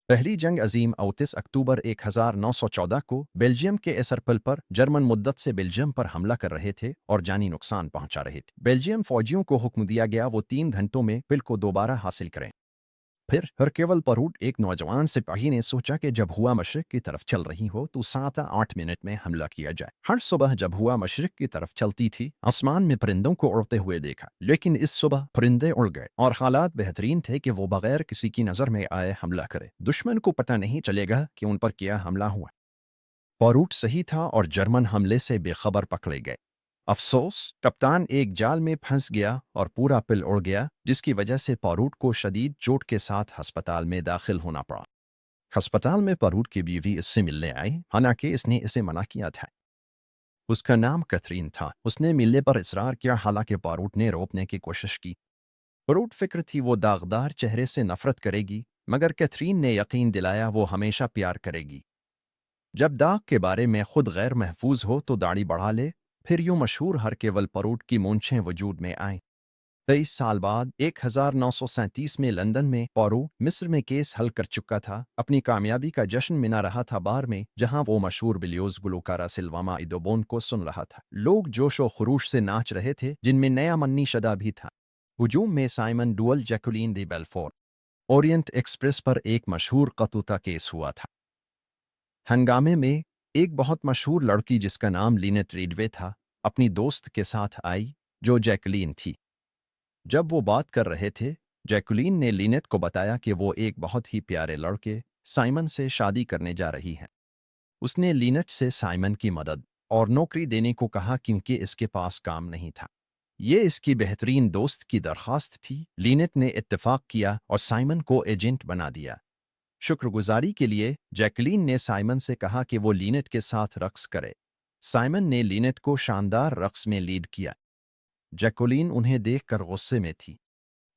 पहली जंग अजीम 29 अक्टूबर 1914 को बेल्जियम के एसरपल पर जर्मन मुद्दत से बेल्जियम पर हमला कर रहे थे और जानी नुकसान पहुंचा रहे थे। बेल्जियम फौजियों को हुक्म दिया गया वो 3 घंटों में पिल को दोबारा हासिल करें। फिर हर केवल परूट एक नौजवान सिपाही ने सोचा कि जब हुआ मशरिक की तरफ चल रही हो तो 7-8 मिनट में हमला किया जाए। हर सुबह जब हुआ मशरिक की तरफ चलती थी, आसमान में परिंदों को उड़ते हुए देखा, लेकिन इस सुबह परिंदे उड़ गए और हालात बेहतरीन थे कि वो बगैर किसी की नजर में आए हमला करे। दुश्मन को पता नहीं चलेगा कि उन पर क्या हमला हुआ। परूट सही था और जर्मन हमले से बेखबर पकड़े गए। अफसोस, कप्तान एक जाल में फंस गया और पूरा पिल उड़ गया, जिसकी वजह से परूट को शदीद चोट के साथ अस्पताल में दाखिल होना पड़ा। अस्पताल में परूट की बीवी इससे मिलने आई, हालांकि इसने इसे मना किया था। उसका नाम कैथरीन था। उसने मिलने पर इसरार किया, हालांकि परूट ने रोकने की कोशिश की। परूट फिक्र थी वो दागदार चेहरे से नफरत करेगी, मगर कैथरीन ने यकीन दिलाया वो हमेशा प्यार करेगी। जब दाग के बारे में खुद गैर महफूज हो तो दाढ़ी बढ़ा ले। फिर यूं मशहूर हर केवल परूट की मूंछें वजूद में आईं। 23 साल बाद 1937 में लंदन में परूट मिस्र में केस हल कर चुका था। अपनी कामयाबी का जश्न मना रहा था बार में, जहां वो मशहूर बिलियोज गुलकारा सिल्वामा इदोबोन को सुन रहा था। लोग जोशो खरूश से नाच रहे थे, जिनमें नया मन्नी शदा भी था। हुजूम में साइमन डुअल जैकुलीन दी बेल्फोर ओरिएंट एक्सप्रेस पर एक मशहूर कतूता केस हुआ था। हंगामे में एक बहुत मशहूर लड़की जिसका नाम लिनेट रीडवे था, अपनी दोस्त के साथ आई जो जैकलीन थी। जब वो बात कर रहे थे, जैकुलीन ने लिनेट को बताया कि वो एक बहुत ही प्यारे लड़के साइमन से शादी करने जा रही है। उसने लिनेट से साइमन की मदद और नौकरी देने को कहा क्योंकि इसके पास काम नहीं था। ये इसकी बेहतरीन दोस्त की दरखास्त थी। लिनेट ने इत्तेफाक किया और साइमन को एजेंट बना दिया। शुक्रगुजारी के लिए जैकलीन ने साइमन से कहा कि वो लिनेट के साथ रक्स करे। साइमन ने लिनेट को शानदार रक्स में लीड किया। जैकुलीन उन्हें देखकर गुस्से में थी।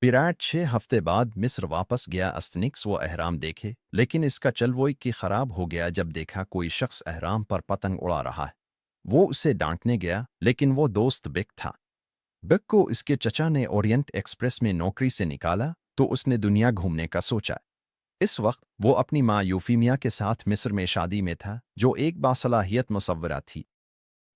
विराट 6 हफ्ते बाद मिस्र वापस गया। अस्फिनिक्स वो अहराम देखे, लेकिन इसका चलवोई की खराब हो गया जब देखा कोई शख्स अहराम पर पतंग उड़ा रहा है। वो उसे डांटने गया, लेकिन वो दोस्त बिक था। बिक को इसके चचा ने ओरिएंट एक्सप्रेस में नौकरी से निकाला तो उसने दुनिया घूमने का सोचा। इस वक्त वो अपनी माँ यूफीमिया के साथ मिस्र में शादी में था, जो एक बासलाहियत मुसव्वरा थी।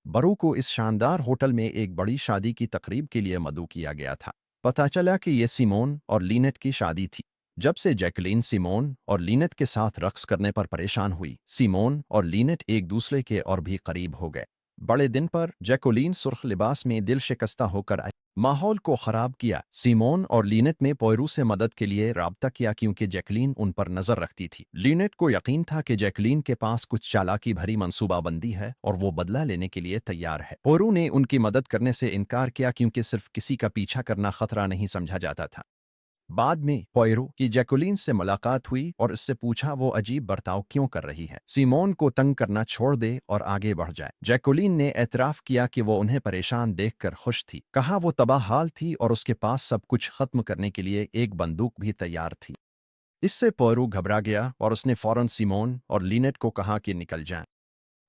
बरू को इस शानदार होटल में एक बड़ी शादी की तकरीब के लिए मदऊ किया गया था। पता चला कि ये सिमोन और लीनेट की शादी थी। जब से जैकलीन सिमोन और लीनेट के साथ रक्स करने पर परेशान हुई, सिमोन और लीनेट एक दूसरे के और भी करीब हो गए। बड़े दिन पर जैकोलीन सुर्ख लिबास में दिल शिकस्ता होकर आई, माहौल को खराब किया। सिमोन और लीनेट ने पोयरू से मदद के लिए राब्ता किया क्योंकि जैकलीन उन पर नजर रखती थी। लीनेट को यकीन था कि जैकलीन के पास कुछ चालाकी भरी मंसूबाबंदी है और वो बदला लेने के लिए तैयार है। पोयरू ने उनकी मदद करने से इनकार किया क्योंकि सिर्फ किसी का पीछा करना खतरा नहीं समझा जाता था। बाद में पोयरो की जैकुलीन से मुलाकात हुई और इससे पूछा वो अजीब बर्ताव क्यों कर रही है। सिमोन को तंग करना छोड़ दे और आगे बढ़ जाए। जैकुलीन ने एतराफ किया कि वो उन्हें परेशान देखकर खुश थी। कहा वो तबाहाल थी और उसके पास सब कुछ खत्म करने के लिए एक बंदूक भी तैयार थी। इससे पोयरो घबरा गया और उसने फौरन सिमोन और लीनेट को कहा कि निकल जाएं।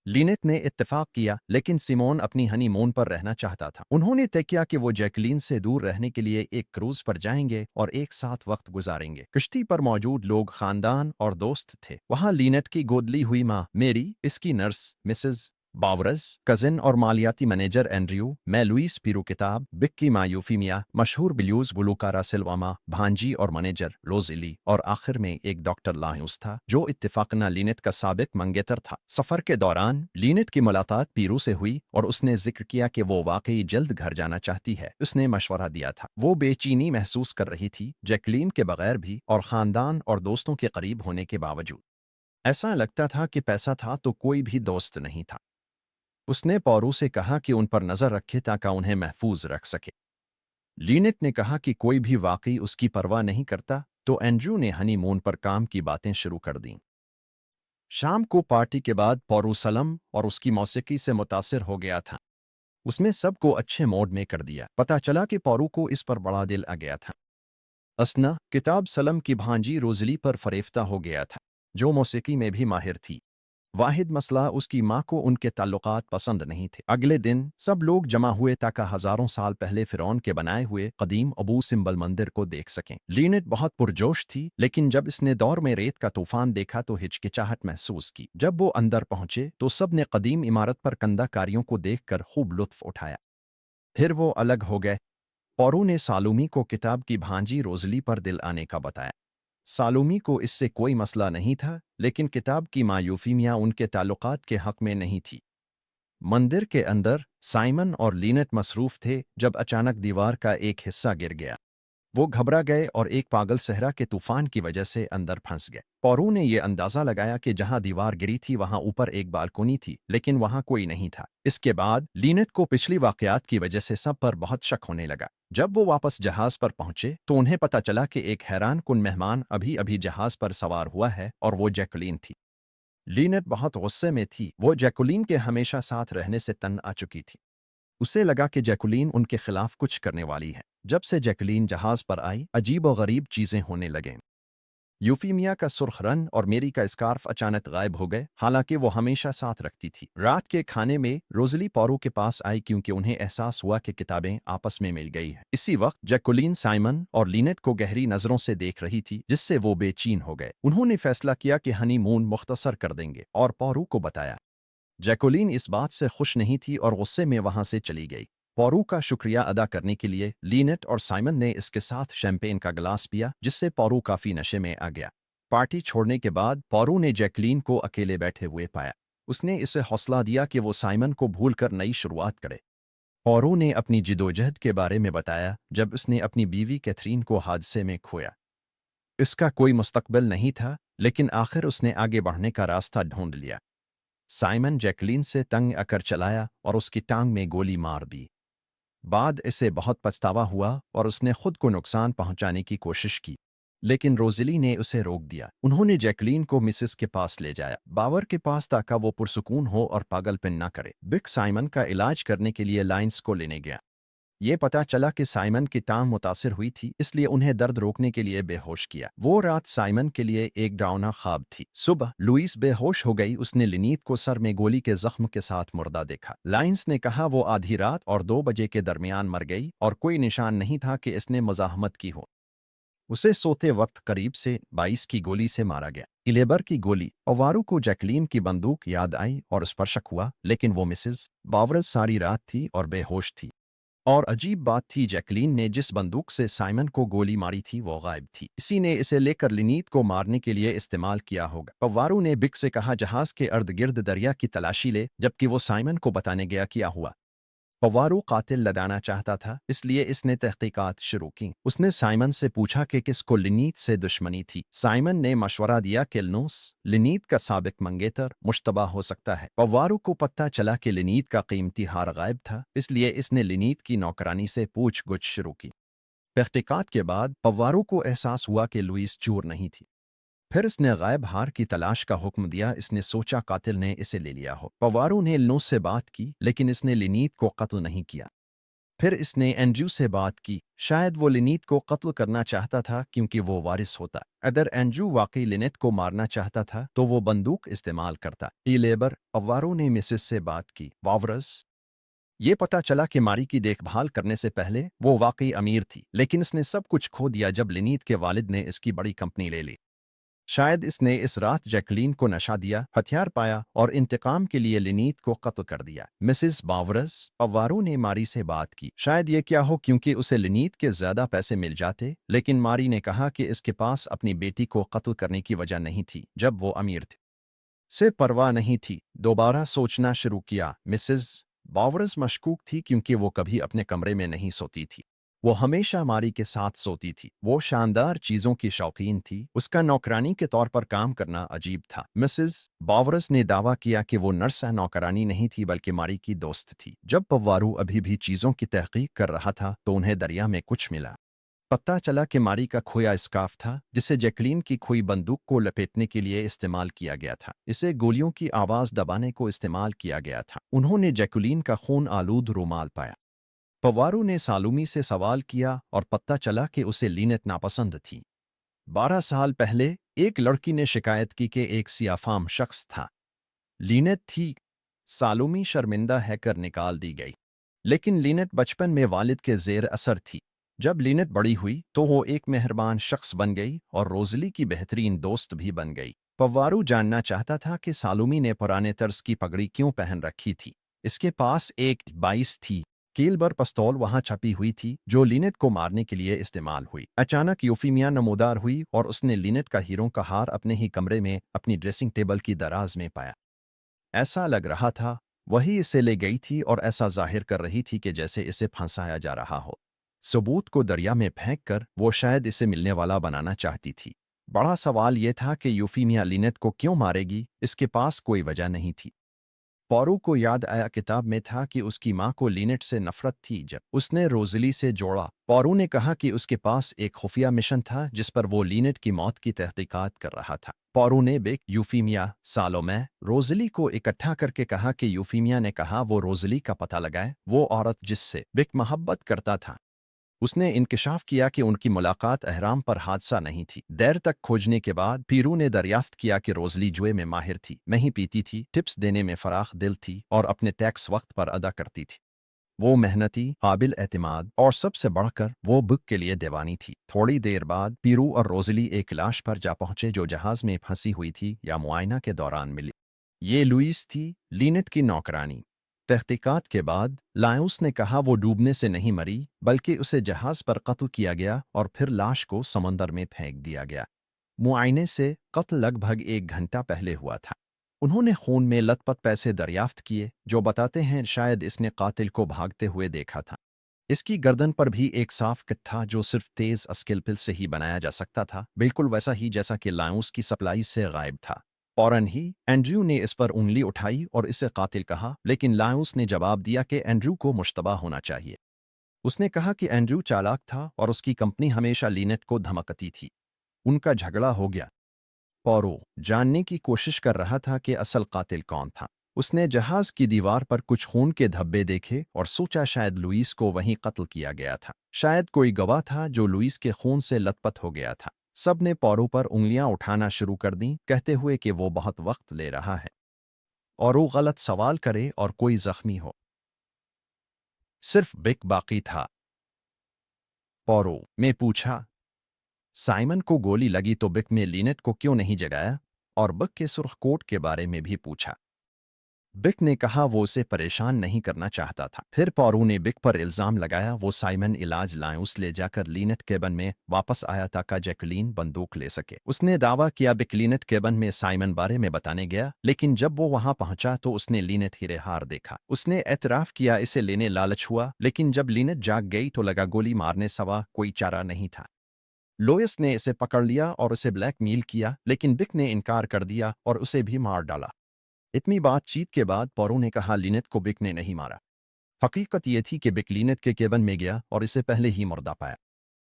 लीनेट ने इत्तेफाक किया, लेकिन सिमोन अपनी हनीमून पर रहना चाहता था। उन्होंने तय किया कि वो जैकलीन से दूर रहने के लिए एक क्रूज पर जाएंगे और एक साथ वक्त गुजारेंगे। कश्ती पर मौजूद लोग खानदान और दोस्त थे। वहां लीनेट की गोदली हुई माँ मेरी, इसकी नर्स मिसेस बावरस, कजिन और मालियाती मैनेजर एंड्रयू, मैं लुइस पीरू किताब, बिक की माँ यूफीमिया, मशहूर बिल्यूज गुलूकारा सिल्वामा, भांजी और मैनेजर रोजिली, और आखिर में एक डॉक्टर लायूस था जो इत्तेफाकना लीनेट का साबिक मंगेतर था। सफर के दौरान लीनेट की मुलाकात पीरू से हुई और उसने जिक्र किया कि वो वाकई जल्द घर जाना चाहती है। उसने मशवरा दिया था। वो बेचैनी महसूस कर रही थी, जैकलीन के बगैर भी और खानदान और दोस्तों के करीब होने के बावजूद। ऐसा लगता था कि पैसा था तो कोई भी दोस्त नहीं था। उसने पौरू से कहा कि उन पर नजर रखे ताकि उन्हें महफूज रख सके। लीनेट ने कहा कि कोई भी वाकई उसकी परवाह नहीं करता, तो एंड्रू ने हनीमून पर काम की बातें शुरू कर दीं। शाम को पार्टी के बाद पौरू सलम और उसकी मौसीकी से मुतासिर हो गया था। उसने सबको अच्छे मोड में कर दिया। पता चला कि पौरू को इस पर बड़ा दिल आ गया था। असना किताब सलम की भांजी रोजली पर फरेफ्ता हो गया था, जो मौसीकी में भी माहिर थी। वाहिद मसला उसकी माँ को उनके ताल्लुकात पसंद नहीं थे। अगले दिन सब लोग जमा हुए ताकि हजारों साल पहले फिरौन के बनाए हुए कदीम अबू सिम्बल मंदिर को देख सकें। लीनेट बहुत पुरजोश थी, लेकिन जब इसने दौर में रेत का तूफान देखा तो हिचकिचाहट महसूस की। जब वो अंदर पहुंचे तो सब ने कदीम इमारत पर कंदाकारियों को देखकर खूब लुत्फ उठाया। फिर वो अलग हो गए। पौरू ने सालूमी को किताब की भांजी रोजली पर दिल आने का बताया। सालूमी को इससे कोई मसला नहीं था, लेकिन किताब की माँ यूफीमिया उनके ताल्लुकात के हक में नहीं थी। मंदिर के अंदर साइमन और लीनेट मसरूफ थे जब अचानक दीवार का एक हिस्सा गिर गया। वो घबरा गए और एक पागल सहरा के तूफान की वजह से अंदर फंस गए। पौरू ने यह अंदाजा लगाया कि जहां दीवार गिरी थी वहां ऊपर एक बालकोनी थी, लेकिन वहां कोई नहीं था। इसके बाद लीनेट को पिछली वाकयात की वजह से सब पर बहुत शक होने लगा। जब वो वापस जहाज पर पहुंचे तो उन्हें पता चला कि एक हैरान कुन मेहमान अभी अभी जहाज पर सवार हुआ है और वो जैकुलीन थी। लीनेट बहुत गुस्से में थी। वो जैकुलीन के हमेशा साथ रहने से तंग आ चुकी थी। उसे लगा कि जैकुलीन उनके खिलाफ कुछ करने वाली है। जब से जैकुलीन जहाज पर आई, अजीब और गरीब चीजें होने लगें। यूफीमिया का सुर्ख रंग और मेरी का स्कार्फ अचानक गायब हो गए, हालांकि वो हमेशा साथ रखती थी। रात के खाने में रोजली पौरू के पास आई क्योंकि उन्हें एहसास हुआ कि किताबें आपस में मिल गई हैं। इसी वक्त जैकुलीन साइमन और लीनेट को गहरी नजरों से देख रही थी, जिससे वो बेचैन हो गए। उन्होंने फैसला किया कि हनीमून मुख्तसर कर देंगे और पौरू को बताया। जैकुलीन इस बात से खुश नहीं थी और गुस्से में वहां से चली गई। पौरू का शुक्रिया अदा करने के लिए लीनेट और साइमन ने इसके साथ शैंपेन का गिलास पिया, जिससे पौरू काफी नशे में आ गया। पार्टी छोड़ने के बाद पौरू ने जैकलीन को अकेले बैठे हुए पाया। उसने इसे हौसला दिया कि वो साइमन को भूलकर नई शुरुआत करे। पौरू ने अपनी जिदोजहद के बारे में बताया जब उसने अपनी बीवी कैथरीन को हादसे में खोया। इसका कोई मुस्तकबिल नहीं था, लेकिन आखिर उसने आगे बढ़ने का रास्ता ढूंढ लिया। साइमन जैकलीन से तंग आकर चलाया और उसकी टांग में गोली मार दी। बाद इसे बहुत पछतावा हुआ और उसने खुद को नुकसान पहुंचाने की कोशिश की, लेकिन रोज़ली ने उसे रोक दिया। उन्होंने जैकलीन को मिसेस के पास ले जाया, बावर के पास, ताकि वो पुरसुकून हो और पागलपन ना करे। बिक साइमन का इलाज करने के लिए लाइंस को लेने गया। ये पता चला कि साइमन की टांग मुतासिर हुई थी, इसलिए उन्हें दर्द रोकने के लिए बेहोश किया। वो रात साइमन के लिए एक डरावना ख्वाब थी। सुबह लुइस बेहोश हो गई। उसने लिनीत को सर में गोली के जख्म के साथ मुर्दा देखा। लाइंस ने कहा वो आधी रात और 2 बजे के दरमियान मर गई और कोई निशान नहीं था कि इसने मज़ाहमत की हो। उसे सोते वक्त करीब से 22 की गोली से मारा गया। इलेबर की गोली। अवारू को जैकलीन की बंदूक याद आई और उस पर शक हुआ, लेकिन वो मिसेस बावरस सारी रात थी और बेहोश थी। और अजीब बात थी, जैकलीन ने जिस बंदूक से साइमन को गोली मारी थी वो गायब थी। इसी ने इसे लेकर लिनीत को मारने के लिए इस्तेमाल किया होगा। पवारू ने बिक से कहा जहाज के अर्द गिर्द दरिया की तलाशी ले, जबकि वो साइमन को बताने गया क्या हुआ। पवारू कातिल लगाना चाहता था, इसलिए इसने तहकीकात शुरू की। उसने साइमन से पूछा कि किसको लिनीत से दुश्मनी थी। साइमन ने मशवरा दिया कि लनूस, लिनीत का साबिक मंगेतर, मुश्तबा हो सकता है। पवारू को पता चला कि लिनीत का कीमती हार गायब था, इसलिए इसने लिनीत की नौकरानी से पूछ गुछ शुरू की। तहकीकात के बाद पवारू को एहसास हुआ कि लुइस चोर नहीं थी। फिर इसने गायब हार की तलाश का हुक्म दिया। इसने सोचा कातिल ने इसे ले लिया हो। पवारू ने लनूस से बात की, लेकिन इसने लिनीत को कत्ल नहीं किया। फिर इसने एंड्रयू से बात की। शायद वो लिनीत को कत्ल करना चाहता था क्योंकि वो वारिस होता। अगर एंड्रयू वाकई लिनेट को मारना चाहता था तो वो बंदूक इस्तेमाल करता। लेबर अवारू ने मिसेस से बात की। वावरस, ये पता चला कि मारी की देखभाल करने से पहले वो वाकई अमीर थी, लेकिन इसने सब कुछ खो दिया जब लिनीत के वालिद ने इसकी बड़ी कंपनी ले ली। शायद इसने इस रात जैकलीन को नशा दिया, हथियार पाया और इंतकाम के लिए लिनीत को कत्ल कर दिया। मिसेस बावरस अवारू ने मारी से बात की। शायद ये क्या हो क्योंकि उसे लिनीत के ज्यादा पैसे मिल जाते, लेकिन मारी ने कहा कि इसके पास अपनी बेटी को कत्ल करने की वजह नहीं थी जब वो अमीर थे। से परवाह नहीं थी। दोबारा सोचना शुरू किया। मिसेस बावरस मशकूक थी क्योंकि वो कभी अपने कमरे में नहीं सोती थी। वो हमेशा मारी के साथ सोती थी। वो शानदार चीजों की शौकीन थी। उसका नौकरानी के तौर पर काम करना अजीब था। मिसेस बावरस ने दावा किया कि वो नर्स नौकरानी नहीं थी बल्कि मारी की दोस्त थी। जब पवारू अभी भी चीजों की तहकीक कर रहा था तो उन्हें दरिया में कुछ मिला। पता चला कि मारी का खोया स्कार्फ था, जिसे जैकलीन की खोई बंदूक को लपेटने के लिए इस्तेमाल किया गया था। इसे गोलियों की आवाज दबाने को इस्तेमाल किया गया था। उन्होंने जैकलीन का खून आलूद रुमाल पाया। पवारू ने सालूमी से सवाल किया और पता चला कि उसे लीनेट नापसंद थी। 12 साल पहले एक लड़की ने शिकायत की कि एक सियाफाम शख्स था लीनेट थी। सालोमी शर्मिंदा हैकर निकाल दी गई। लेकिन लीनेट बचपन में वालिद के जेर असर थी। जब लीनेट बड़ी हुई तो वो एक मेहरबान शख्स बन गई और रोजली की बेहतरीन दोस्त भी बन गई। पव्वारू जानना चाहता था कि सालोमी ने पुराने तर्ज की पगड़ी क्यों पहन रखी थी। इसके पास एक 22 थी। कीलबर पिस्तौल वहां छपी हुई थी जो लीनेट को मारने के लिए इस्तेमाल हुई। अचानक यूफीमिया नमोदार हुई और उसने लीनेट का हीरो का हार अपने ही कमरे में अपनी ड्रेसिंग टेबल की दराज में पाया। ऐसा लग रहा था वही इसे ले गई थी और ऐसा जाहिर कर रही थी कि जैसे इसे फंसाया जा रहा हो। सबूत को दरिया में फेंककर वो शायद इसे मिलने वाला बनाना चाहती थी। बड़ा सवाल यह था कि यूफीमिया लिनेट को क्यों मारेगी। इसके पास कोई वजह नहीं थी। पौरू को याद आया किताब में था कि उसकी माँ को लिनेट से नफरत थी। जब उसने रोजली से जोड़ा, पौरू ने कहा कि उसके पास एक खुफिया मिशन था जिस पर वो लिनेट की मौत की तहकीकात कर रहा था। पौरू ने बिक, यूफीमिया, सालोमे, रोजली को इकट्ठा करके कहा कि यूफीमिया ने कहा वो रोजली का पता लगाए, वो औरत जिससे बिक मोहब्बत करता था। उसने इंकशाफ किया कि उनकी मुलाकात अहराम पर हादसा नहीं थी। देर तक खोजने के बाद पीरू ने दरियाफ्त किया कि रोजली जुए में माहिर थी, नहीं पीती थी, टिप्स देने में फराख दिल थी और अपने टैक्स वक्त पर अदा करती थी। वो मेहनती, काबिल एतमाद और सबसे बढ़कर वो बुक के लिए दीवानी थी। थोड़ी देर बाद पीरू और रोजली एक लाश पर जा पहुंचे जो जहाज में फंसी हुई थी या मुआयना के दौरान मिली। ये लुइस थी, लीनेट की नौकरानी। तहकीकात के बाद लायूस ने कहा वो डूबने से नहीं मरी बल्कि उसे जहाज पर कत्ल किया गया और फिर लाश को समंदर में फेंक दिया गया। मुआयने से कत्ल लगभग 1 घंटा पहले हुआ था। उन्होंने खून में लथपथ पैसे दरियाफ्त किए जो बताते हैं शायद इसने कातिल को भागते हुए देखा था। इसकी गर्दन पर भी एक साफ किट था जो सिर्फ तेज स्केलपेल से ही बनाया जा सकता था, बिल्कुल वैसा ही जैसा कि लायूस की सप्लाई से गायब था। फौरन ही एंड्रयू ने इस पर उंगली उठाई और इसे कातिल कहा, लेकिन लायूस ने जवाब दिया कि एंड्रयू को मुश्तबा होना चाहिए। उसने कहा कि एंड्रयू चालाक था और उसकी कंपनी हमेशा लीनेट को धमकती थी। उनका झगड़ा हो गया। पौरो जानने की कोशिश कर रहा था कि असल कातिल कौन था। उसने जहाज की दीवार पर कुछ खून के धब्बे देखे और सोचा शायद लुइस को वहीं कत्ल किया गया था। शायद कोई गवाह था जो लुइस के खून से लथपथ हो गया था। सब ने पौरो पर उंगलियां उठाना शुरू कर दी, कहते हुए कि वो बहुत वक्त ले रहा है और वो गलत सवाल करे और कोई जख्मी हो। सिर्फ बिक बाकी था। पौरो में पूछा, साइमन को गोली लगी तो बिक में लीनेट को क्यों नहीं जगाया, और बिक के सुर्ख कोट के बारे में भी पूछा। बिक ने कहा वो उसे परेशान नहीं करना चाहता था। फिर पौरू ने बिक पर इल्जाम लगाया वो साइमन इलाज लायूस ले जाकर लीनेट केबन में वापस आया ताकि जैकलीन बंदूक ले सके। उसने दावा किया बिक लीनेट केबन में साइमन बारे में बताने गया, लेकिन जब वो वहां पहुंचा तो उसने लीनेट हीरे हार देखा। उसने एतराफ किया इसे लेने लालच हुआ, लेकिन जब लीनेट जाग गई तो लगा गोली मारने सवा कोई चारा नहीं था। लोयस ने इसे पकड़ लिया और उसे ब्लैकमेल किया, लेकिन बिक ने इनकार कर दिया और उसे भी मार डाला। इतनी बातचीत के बाद पौरो ने कहा लिनेट को बिक ने नहीं मारा। हकीकत यह थी कि बिक लिनेट के केबन में गया और इसे पहले ही मुर्दा पाया।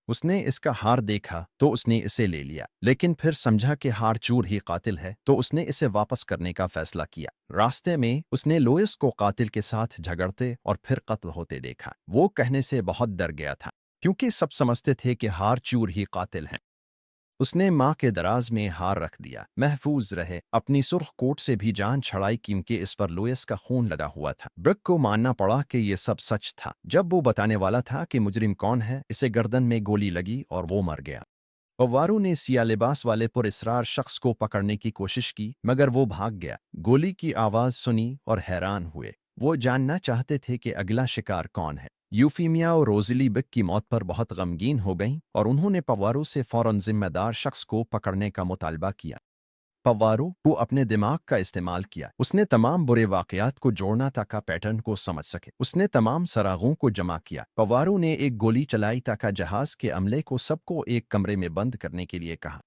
उसने इसका हार देखा तो उसने इसे ले लिया, लेकिन फिर समझा कि हार चूर ही कातिल है तो उसने इसे वापस करने का फैसला किया। रास्ते में उसने लोइस को कातिल के साथ झगड़ते और फिर कत्ल होते देखा। वो कहने से बहुत डर गया था क्योंकि सब समझते थे कि हार चूर ही कातिल है। उसने माँ के दराज में हार रख दिया, महफूज रहे। अपनी सुर्ख कोट से भी जान छड़ाई क्योंकि इस पर लोयस का खून लगा हुआ था। ब्रिक को मानना पड़ा कि यह सब सच था। जब वो बताने वाला था कि मुजरिम कौन है, इसे गर्दन में गोली लगी और वो मर गया। पवारू ने सिया लिबास वाले पुरस्रार शख्स को पकड़ने की कोशिश की मगर वो भाग गया। गोली की आवाज सुनी और हैरान हुए। वो जानना चाहते थे कि अगला शिकार कौन है। यूफीमिया और रोजिली बिक की मौत पर बहुत गमगीन हो गईं और उन्होंने पवारू से फौरन जिम्मेदार शख्स को पकड़ने का मुतालबा किया। पवारू को अपने दिमाग का इस्तेमाल किया। उसने तमाम बुरे वाकयात को जोड़ना ताकि पैटर्न को समझ सके। उसने तमाम सरागों को जमा किया। पवारू ने एक गोली चलाई ताकि जहाज के अमले को सबको एक कमरे में बंद करने के लिए कहा।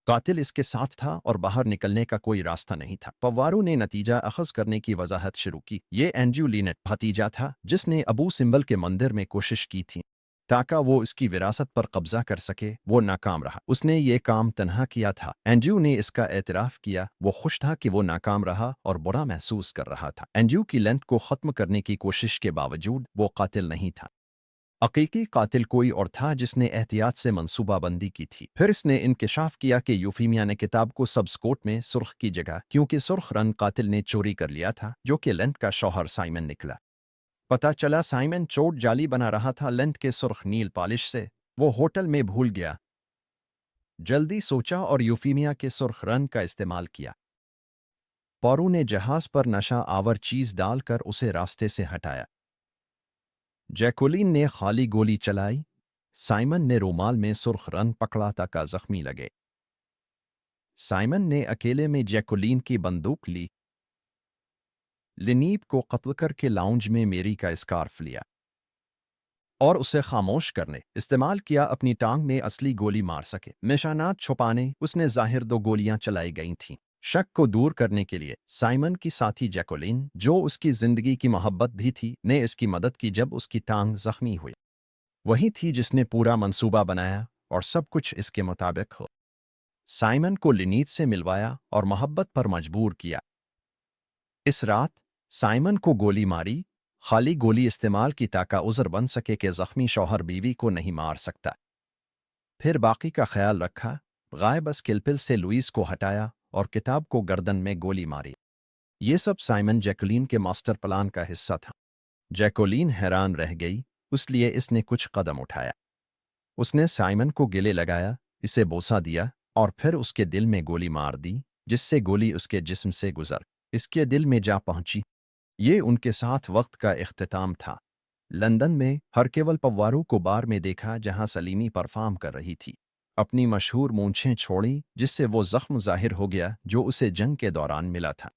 कातिल इसके साथ था और बाहर निकलने का कोई रास्ता नहीं था। पवारू ने नतीजा अखज़ करने की वजाहत शुरू की। ये एंड्रयू लिनेट भतीजा था जिसने अबू सिंबल के मंदिर में कोशिश की थी ताकि वो इसकी विरासत पर कब्जा कर सके। वो नाकाम रहा। उसने ये काम तन्हा किया था। एंड्रयू ने इसका एतराफ़ किया। वो खुश था कि वो नाकाम रहा और बुरा महसूस कर रहा था। एंड्रयू की लेंथ को ख़त्म करने की कोशिश के बावजूद वो कातिल नहीं था। हकीकी कातिल कोई और था जिसने एहतियात से मंसूबाबंदी की थी। फिर इसने इंकशाफ किया कि यूफीमिया ने किताब को सब्सकोट में सुर्ख की जगह, क्योंकि सुर्ख रंग कातिल ने चोरी कर लिया था, जो कि लेंट का शौहर साइमन निकला। पता चला साइमन चोट जाली बना रहा था लेंट के सुर्ख नील पॉलिश से। वो होटल में भूल गया, जल्दी सोचा और यूफीमिया के सुर्ख रंग का इस्तेमाल किया। पौरू ने जहाज पर नशा आवर चीज डालकर उसे रास्ते से हटाया। जैकोलिन ने खाली गोली चलाई। साइमन ने रूमाल में सुर्ख रंग पकड़ा ताकि जख्मी लगे। साइमन ने अकेले में जैकोलिन की बंदूक ली। लिनीब को कत्ल करके लाउंज में मेरी का स्कार्फ लिया और उसे खामोश करने इस्तेमाल किया अपनी टांग में असली गोली मार सके। निशानात छुपाने उसने जाहिर 2 गोलियां चलाई गई थीं। शक को दूर करने के लिए साइमन की साथी जैकोलिन, जो उसकी जिंदगी की मोहब्बत भी थी, ने इसकी मदद की जब उसकी टांग जख्मी हुई। वही थी जिसने पूरा मंसूबा बनाया और सब कुछ इसके मुताबिक हो। साइमन को लिनीत से मिलवाया और मोहब्बत पर मजबूर किया। इस रात साइमन को गोली मारी। खाली गोली इस्तेमाल की ताका उज़र बन सके कि जख्मी शौहर बीवी को नहीं मार सकता। फिर बाकी का ख्याल रखा। गायब स्किलपिल से लुइस को हटाया और किताब को गर्दन में गोली मारी। ये सब साइमन जैकोलिन के मास्टर प्लान का हिस्सा था। जैकोलिन हैरान रह गई, इसलिए इसने कुछ कदम उठाया। उसने साइमन को गले लगाया, इसे बोसा दिया और फिर उसके दिल में गोली मार दी, जिससे गोली उसके जिस्म से गुजर इसके दिल में जा पहुंची। ये उनके साथ वक्त का इख्तिताम था। लंदन में हर केवल पव्वारू को बार में देखा जहां सलीमी परफॉर्म कर रही थी। अपनी मशहूर मूंछें छोड़ी जिससे वो जख्म जाहिर हो गया जो उसे जंग के दौरान मिला था।